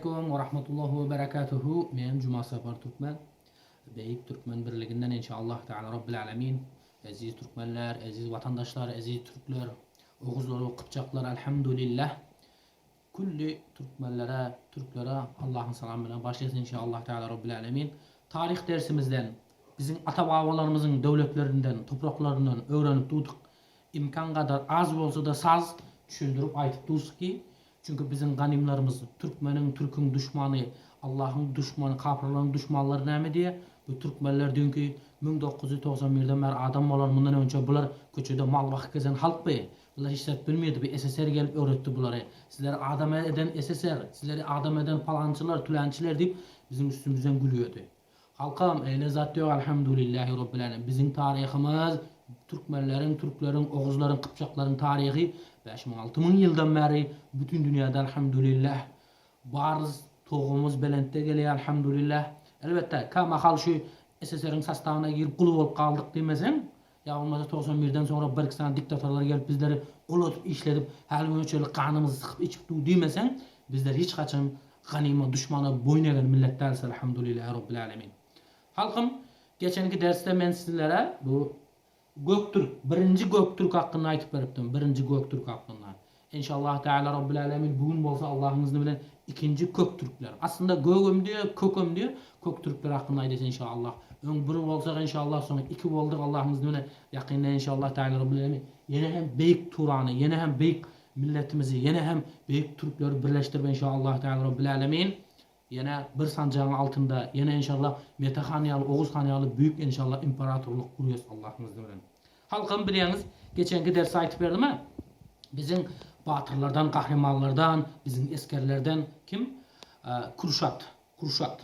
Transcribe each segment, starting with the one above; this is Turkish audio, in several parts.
Assalamualaikum wa rahmatullahi wa barakatuhu. Men Cuma Safar Türkmen. Beyik Türkmen Birliği'nden inşallah Teala Rabbil Alemin. Aziz Türkmenler, aziz vatandaşlar, aziz Türkler, Oğuzlar, Kıpçaklar, elhamdülillah. Kulli Türkmenlere, Türklere Allah'ın selamıyla başlasın inşallah Teala Rabbil Alemin. Tarih dersimizden, bizim ata-babalarımızın devletlerinden, topraklarından öğrenip durduk. İmkan kadar az olsa da saz düşündürüp aytıp durduk ki, çünkü bizim ganimlarımız Türkmenin, Türk'ün düşmanı, Allah'ın düşmanı, kafirlerin düşmanları ne diye? Bu Türkmenler dünkü 1991'den beri adam olan bundan önce bunlar köçede mal vakit gezen halk bey. Bunlar hiç bilmiyordu. Bir SSR gelip öğretti bunları. Sizleri adam eden SSR, sizleri adam eden falancılar, tülenciler deyip bizim üstümüzden gülüyordu. Halkam eyle zat diyor elhamdülillahi rabbil alemin. Bizim tarihimiz Türkmenlerin, Türklerin, Oğuzların, Kıpçakların tarihi 5-6 yıldan beri bütün dünyada elhamdülillah barız toğumuz belente geliyor elhamdülillah. Elbette kama hal şu SSR'ın sastavına girip kulu olup kaldık demesen ya olmazsa 91'den sonra bir iki tane diktatörler gelip bizleri kulu tutup işledip her gün şöyle kanımızı sıkıp içip dur demesen bizler hiç kaçın ganima düşmana boyun eğen milletler elhamdülillah rabbil alemin. Halkım geçenki derste ben sizlere bu Göktürk, birinci Göktürk hakkında aytıp beripdim. Birinci Göktürk hakkında. İnşallah Teala Rabbil Alemin bugün bolsa Allah'ın izniyle ikinci Köktürkler. Aslında Gögüm diyor, Köküm diyor. Köktürkler hakkında aytacağız inşallah. Ön biri olsa inşallah sonra iki olduk Allah'ın izniyle. Yakında inşallah Teala Rabbil Alemin. Yine hem büyük Turan'ı, yine hem büyük milletimizi, yine hem büyük Türkleri birleştirip inşallah Teala Rabbil Alemin. Yine bir sancağın altında yine inşallah Metahanyalı, Oğuz Hanyalı büyük inşallah imparatorluk kuruyoruz Allah'ın izniyle. Halkım biliyorsunuz geçenki dersi aytıp verdim ha. Bizim batırlardan, kahramanlardan, bizim eskerlerden kim? Kurşat.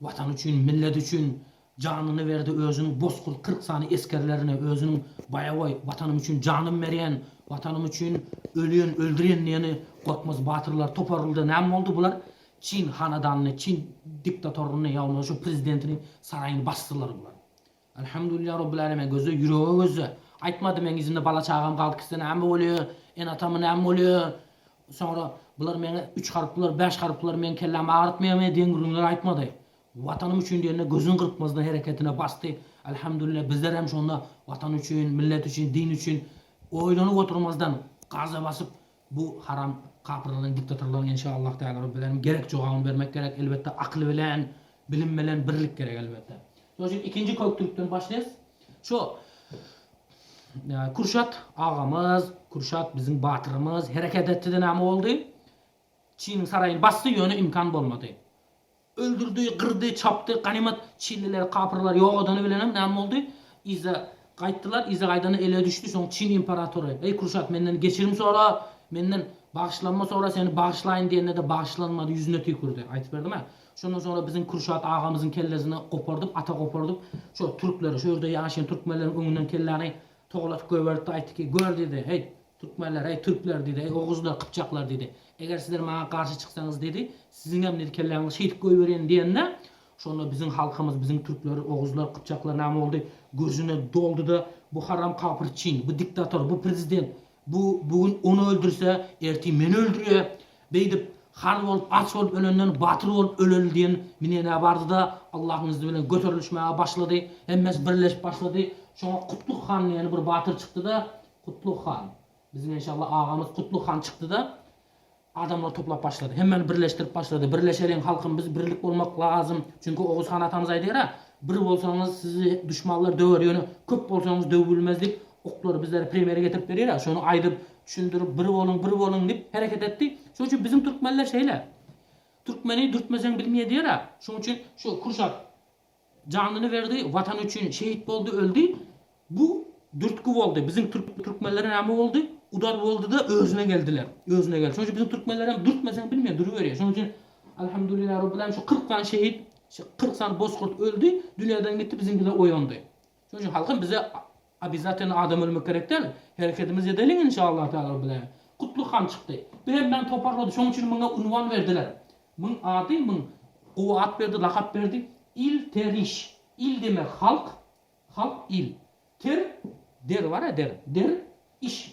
Vatan için, millet için canını verdi özünün bozkul 40 sani eskerlerine özünün bayavoy vatanım için canım veren, vatanım için ölüyen, öldüren yani korkmaz batırlar toparıldı. Ne oldu bunlar? Çin hanedanını, Çin diktatörünü yavrum şu prezidentini sarayını bastılar bunlar. Elhamdülillah Rabbil Alemin gözü yüreği gözü. Aytmadım ben izimde bala çağım kaldı ki ne oluyor? En atamı ne oluyor? Sonra bunlar bana 3 harplar, 5 harplar ben kellemi ağrıtmaya mı diyen gürünler aytmadı. Vatanım için diyene gözün kırpmazdan hareketine bastı. Elhamdülillah bizler hem şunda vatan için, millet için, din için oylanıp oturmazdan gaza basıp bu haram kapırların, diktatörlerin inşallah Teala Rabbil Alemin gerek cevabını vermek gerek elbette akıl bilen, bilim bilen birlik gerek elbette. Şimdi ikinci Köktürk'ten başlayız. Şu Kurşat ağamız, Kurşat bizim batırımız hareket etti de ne oldu? Çin sarayını bastı yönü imkan bulmadı. Öldürdü, kırdı, çaptı, ganimet Çinliler, kapırlar yok adını bilenem ne oldu? İza kayıttılar, İza kaydanı ele düştü. Sonra Çin imparatoru. Ey Kurşat benden geçirim sonra, benden bağışlanma sonra seni bağışlayın diyenine de bağışlanmadı yüzüne tükürdü. Aytıp verdim ha. Şundan sonra bizim Kurşat ağamızın kellesini kopardıp, ata kopardıp, şu Türkleri, şu yurda yaşayan Türkmenlerin önünden kellerini toğlatıp göverdi, aytı ki gör dedi, hey Türkmenler, hey Türkler dedi, hey Oğuzlar, Kıpçaklar dedi. Eğer sizler bana karşı çıksanız dedi, sizin hem dedi kellerinizi şehit koyuverin diyenler, sonra bizim halkımız, bizim Türkler, Oğuzlar, Kıpçaklar ne oldu? Gözüne doldu da bu haram kapır Çin, bu diktatör, bu prezident, bugün onu öldürse, erteği beni öldürüyor. Beydip har olup, aç olup ölenden, batır olup ölül diyen minene vardı da Allah'ın izniyle götürülüşmeye başladı. Hemmez birleşip başladı. Sonra Kutluk Han yani bir batır çıktı da Kutluk Han. Bizim inşallah ağamız Kutluk Han çıktı da adamlar toplap başladı. Hemen birleştirip başladı. Birleşelim halkım biz birlik olmak lazım. Çünkü Oğuz Han atamız aydı ya. Bir olsanız sizi düşmanlar döver yani köp olsanız dövülmezdik. Okları bizlere primere getirip veriyor ya. Şunu aydıp düşündürüp bir olun deyip hareket etti. Şunun için bizim Türkmenler şeyler. Türkmeni dürtmesen bilmeye diyor ya. Şunun için şu Kurşat canını verdi. Vatan için şehit oldu öldü. Bu dürtkü oldu. Bizim Türkmenlerin ama oldu. Udar oldu da özüne geldiler. Özüne geldi. Şunun için bizim Türkmenler hem dürtmesen bilmeye duruveriyor. Şunun için elhamdülillah Rabbil Alemin şu 40 tane şehit 40 tane bozkurt öldü. Dünyadan gitti bizimkiler uyandı. Şunun için halkım bize biz zaten adam ölmek gerek değil. Hareketimiz edelim inşallah Teala Rabbil Alemin. Kutluk Han çıktı. Ben toparladı. Şunun için bana unvan verdiler. Bunun adı, bunun kuvvet verdi, lakap verdi. İl teriş. İl demek halk. Halk il. Ter, der var ya der. Der,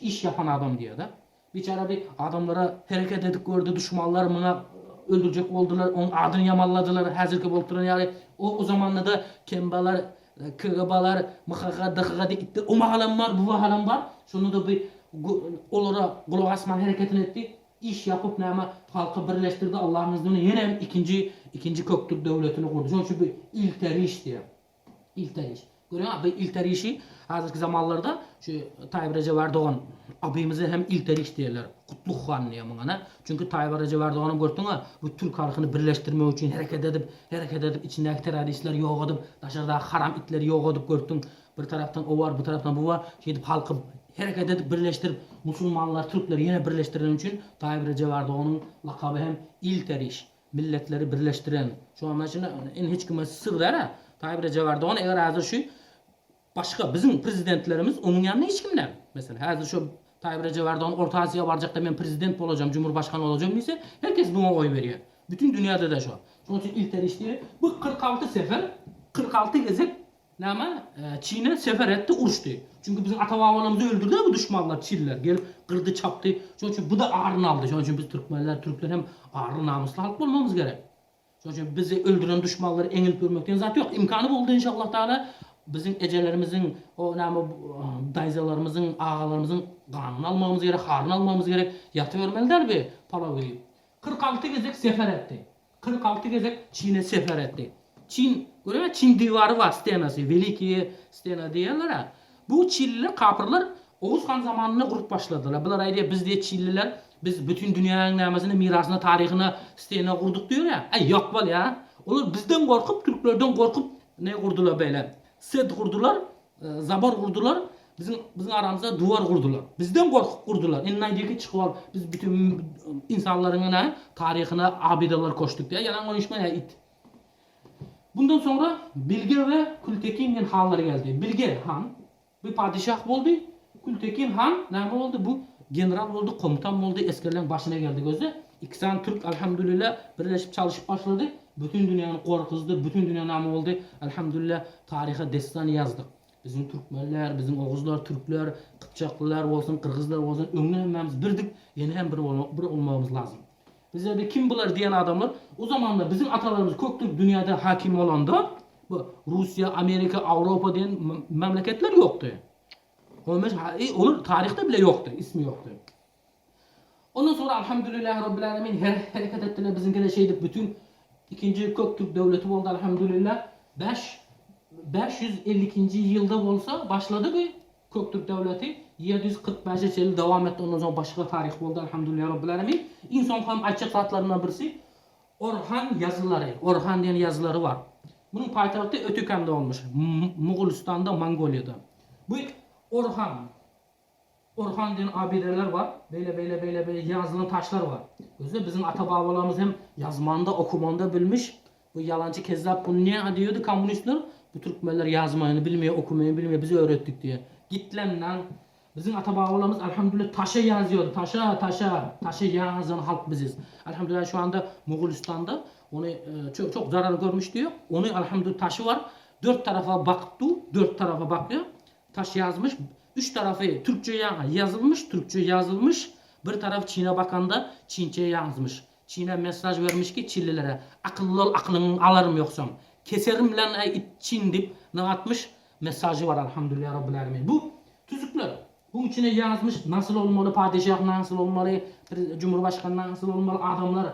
iş yapan adam diyor da. Biçare bir adamlara hareket edip gördü düşmanlar bana öldürecek oldular, onun adını yamalladılar, hazırki bolturan yani o zamanlarda da kembalar, kıgabalar, mıhaga, dıkıga dikti, o mahalam var, bu mahalam var. Şunu da bir olara kulak asman hareketini etti. İş yapıp nama halkı birleştirdi. Allah'ın izniyle yine ikinci Köktürk devletini kurdu. Onun için bir ilk iş diye. İlk iş. Görüyor musun? İlk işi hazırki zamanlarda şu Tayyip Recep Erdoğan abimize hem ilk iş diyorlar. Kutluk Han diye bana. Çünkü Tayyip Recep Erdoğan'ı gördün ha, bu Türk halkını birleştirmek için hareket edip içindeki teröristler yok edip, dışarıda haram itleri yok edip gördün. Bir taraftan o var, bir taraftan bu var. Gidip halkı hareket edip birleştirip Müslümanlar, Türkleri yine birleştiren için Tayyip Recep Erdoğan'ın lakabı hem ilk iş. Milletleri birleştiren. Şu an mesela en hiç kimse sır der ha. Tayyip Recep Erdoğan eğer hazır şu başka bizim prezidentlerimiz onun yanına hiç kimler. Mesela hazır şu Tayyip Recep Erdoğan Orta Asya'ya varacak da ben prezident olacağım, cumhurbaşkanı olacağım ise herkes buna oy veriyor. Bütün dünyada da şu. Onun için ilk işte bu 46 sefer 46 gezip nama Çin'e sefer etti, uçtu. Çünkü bizim ata-babalarımızı öldürdü bu düşmanlar, Çinliler. Gelip kırdı, çaptı. Onun için bu da ağrını aldı. Onun için biz Türkler hem ağrı namuslu halk olmamız gerek. Onun için bizi öldüren düşmanları engel görmekten zaten yok. İmkanı buldu inşallah Teala. Bizim ecelerimizin, o nama dayzalarımızın, ağalarımızın kanını almamız gerek, harını almamız gerek. Yatıvermeliler bir palavayı. 46 gezek sefer etti. 46 gezek Çin'e sefer etti. Çin, görüyor musun? Çin divarı var, stenası, Veliki stena diyorlar ha. Bu Çinliler, kapırlar Oğuz Han zamanına kurup başladılar. Bunlar ayda biz diye Çinliler, biz bütün dünyanın namazını, mirasını, tarihini stena kurduk diyor ya. Ay yok bal ya. Onlar bizden korkup, Türklerden korkup ne kurdular böyle? Sed kurdular, zabar kurdular. Bizim aramızda duvar kurdular. Bizden korkup kurdular. En diye ki çıkıvar. Biz bütün insanların tarihine abideler koştuk diye. Yalan konuşma ya it. Bundan sonra Bilge ve Kültekin hanları geldi. Bilge Han bir padişah oldu. Kültekin Han ne oldu? Bu general oldu, komutan oldu. Askerlerin başına geldi gözü. İkisi Türk elhamdülillah birleşip çalışıp başladı. Bütün dünyanın korkuzdu, bütün dünya namı oldu. Elhamdülillah tarihe destan yazdık. Bizim Türkmenler, bizim Oğuzlar, Türkler, Kıpçaklılar olsun, Kırgızlar olsun, önüne hemmemiz birdik. Yeni hem bir olmamız lazım. Bize de kim bunlar diyen adamlar, o zaman da bizim atalarımız Köktürk dünyada hakim olan da bu Rusya, Amerika, Avrupa diyen memleketler yoktu. Onun tarihte bile yoktu, ismi yoktu. Ondan sonra elhamdülillah Rabbil Alemin hareket ettiler. Bizimkiler şeydik, bütün ikinci Köktürk devleti oldu elhamdülillah. 552. yılda olsa başladı bir Köktürk devleti. 745 yıl devam etti. Ondan sonra başka tarih oldu elhamdülillah Rabbil Alemin. İnsan hem açık zatlarından birisi Orhan yazıları. Orhan diyen yazıları var. Bunun payitahtı Ötüken'de olmuş. Moğolistan'da, Mongolya'da. Bu Orhan diyen abideler var. Böyle yazılan taşlar var. Gözde bizim ata-babalarımız hem yazmanda, okumanda bilmiş. Bu yalancı kezzap bunu niye diyordu komünistler? Bu Türkmenler yazmayını bilmiyor, okumayı bilmiyor, bize öğrettik diye. Git lan. Bizim ata-babalarımız elhamdülillah taşa yazıyordu. Taşa yazan halk biziz. Elhamdülillah şu anda Moğolistan'da onu çok zarar görmüş diyor. Onu elhamdülillah taşı var. Dört tarafa baktı, dört tarafa bakıyor. Taş yazmış. Üç tarafı Türkçe yazılmış. Bir taraf Çin'e bakanda Çince yazmış. Çin'e mesaj vermiş ki Çinlilere akıllı ol, aklını alırım yoksam. Keserim lan Çin deyip ne atmış? Mesajı var elhamdülillah Rabbil Alemin. Bu tüzükler. Bunun içine yazmış nasıl olmalı, padişah nasıl olmalı, cumhurbaşkanı nasıl olmalı, adamlar.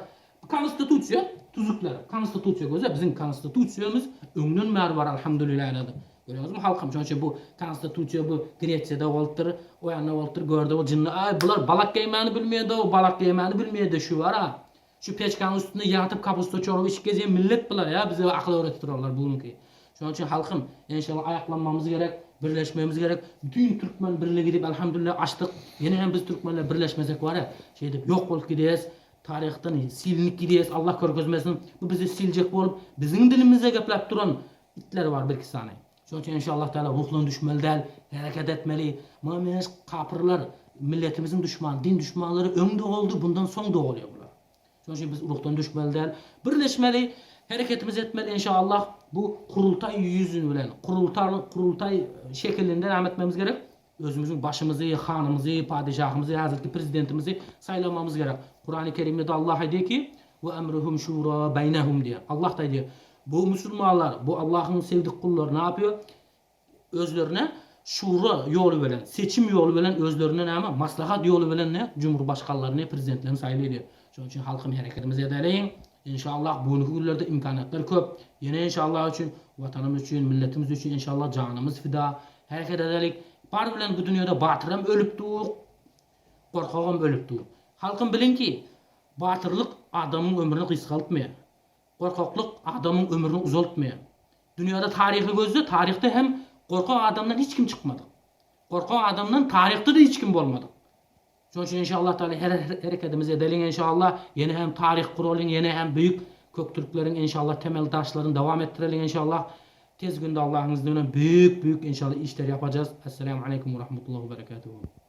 Konstitüsiyon, tüzükler. Konstitüsiyon gözü bizim konstitüsiyonumuz önün mer var elhamdülillah. Görüyorsunuz mu halkım? Çünkü bu konstitüsiyon bu Greçya'da oltır, o yana oltır gördü o cinni. Ay bunlar balak yemeğini bilmiyordu, o balak yemeğini bilmiyordu şu var ha. Şu peçkanın üstünde yatıp kapusta çorup iç gezeyen millet bunlar ya bize akıl öğretiyorlar bugünkü. Şunun için halkım inşallah ayaklanmamız gerek, birleşmemiz gerek. Bütün Türkmen birliği gidip elhamdülillah açtık. Yine hem biz Türkmenler birleşmesek var ya, şeyde yok olup gidiyiz. Tarihten silinip gidiyiz. Allah körgözmesin. Bu bizi silecek olup bizim dilimize geplep duran itler var bir iki tane. Şunun için inşallah Teala ruhlan düşmeli değil, hareket etmeli. Muamele kapırlar, milletimizin düşmanı, din düşmanları önde oldu, bundan son da oluyor bunlar. Şunun için biz ruhtan düşmeli değil, birleşmeli, hareketimiz etmeli inşallah. Bu kurultay yüzünü bilen, kurultay şeklinde devam etmemiz gerek. Özümüzün başımızı, hanımızı, padişahımızı, hazreti prezidentimizi saylamamız gerek. Kur'an-ı Kerim'de de Allah diyor ki, ve emruhum şura beynehum diye. Allah da diyor. Bu Müslümanlar, bu Allah'ın sevdik kulları ne yapıyor? Özlerine şura yolu veren, seçim yolu veren özlerine ne ama maslahat yolu veren ne? Cumhurbaşkanlarını, prezidentlerini sayılı ediyor. Şunun için halkım hareketimizi edelim. İnşallah bu günlerde imkaniyetler köp. Yine inşallah için, vatanımız için, milletimiz için inşallah canımız fida. Hareket edelim. Bar bilen bu dünyada batıram ölüp dur. Korkağım ölüp dur. Halkım bilin ki batırlık adamın ömrünü kısaltmıyor. Korkaklık adamın ömrünü uzaltmıyor. Dünyada tarihi gözde, tarihte hem korkak adamdan hiç kim çıkmadı. Korkak adamdan tarihte de hiç kim olmadı. Şunun için inşallah Teala hareketimizi edelim inşallah. Yeni hem tarih kuralım, yeni hem büyük Köktürklerin inşallah temel taşlarını devam ettirelim inşallah. Tez günde Allah'ın izniyle büyük inşallah işler yapacağız. Esselamu Aleyküm ve Rahmetullahi ve Berekatuhu.